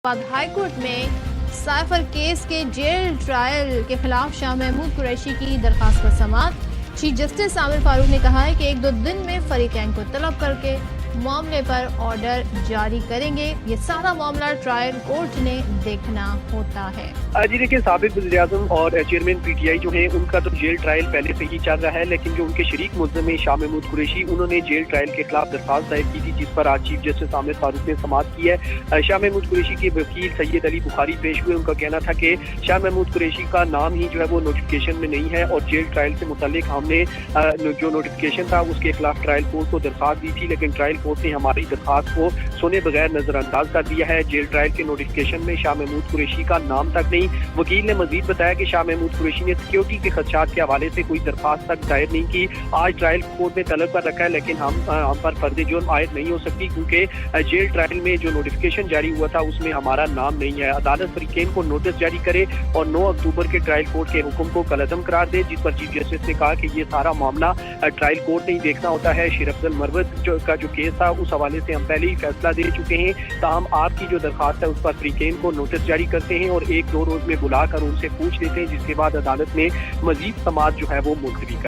बाद high court में cipher case के जेल ट्रायल के खिलाफ शाह महमूद कुरैशी की दरखास्त पर समाअत। चीफ जस्टिस आमिर फारूक ने कहा है कि 1-2 दिन में फरीकैन को तलब करके मामले पर ऑर्डर जारी करेंगे। ये सारा मामला ट्रायल कोर्ट ने देखना होता है। जी देखिए, साबिक वज़ीर-ए-आज़म और चेयरमैन पीटीआई जो हैं उनका तो जेल ट्रायल पहले से ही चल रहा है, लेकिन जो उनके शरीक मुल्ज़िम हैं शाह महमूद कुरैशी, उन्होंने जेल ट्रायल के खिलाफ दरखास्त दायर की थी, जिस पर आज चीफ जस्टिस आमिर फारूक ने समाअत की है। शाह महमूद कुरैशी के वकील सैयद अली बुखारी पेश हुए। उनका कहना था कि शाह महमूद कुरैशी का नाम ही जो है वो नोटिफिकेशन में नहीं है और जेल ट्रायल से मुतालिक हमने जो नोटिफिकेशन था उसके खिलाफ ट्रायल कोर्ट को दरखास्त दी थी, लेकिन ट्रायल कोर्ट ने हमारी दरखास्त को सुने बगैर नजरअंदाज कर दिया है। जेल ट्रायल के नोटिफिकेशन में शाह महमूद कुरैशी का नाम तक नहीं। वकील ने मजीद बताया कि शाह महमूद कुरैशी ने सिक्योरिटी के खदशात के हवाले से कोई दरखास्त तक दायर नहीं की। आज ट्रायल कोर्ट ने तलब कर रखा है, लेकिन हम पर फर्ज जुर्म आयद नहीं हो सकती, क्योंकि जेल ट्रायल में जो नोटिफिकेशन जारी हुआ था उसमें हमारा नाम नहीं है। अदालत फरीकैन को नोटिस जारी करे और 9 अक्टूबर के ट्रायल कोर्ट के हुक्म को कलअदम करार दे, जिस पर चीफ जस्टिस ने कहा कि ये सारा मामला ट्रायल कोर्ट ने ही देखना होता है। शेर अफजल मरवत का जो केस था उस हवाले से हम पहले ही फैसला दे चुके हैं। ताहम आपकी जो दरखास्त है उस पर फरीकैन को नोटिस जारी करते हैं और 1-2 रोज में बुला कर उनसे पूछ लेते हैं, जिसके बाद अदालत में मजीद समाअत जो है वो मुलतवी कर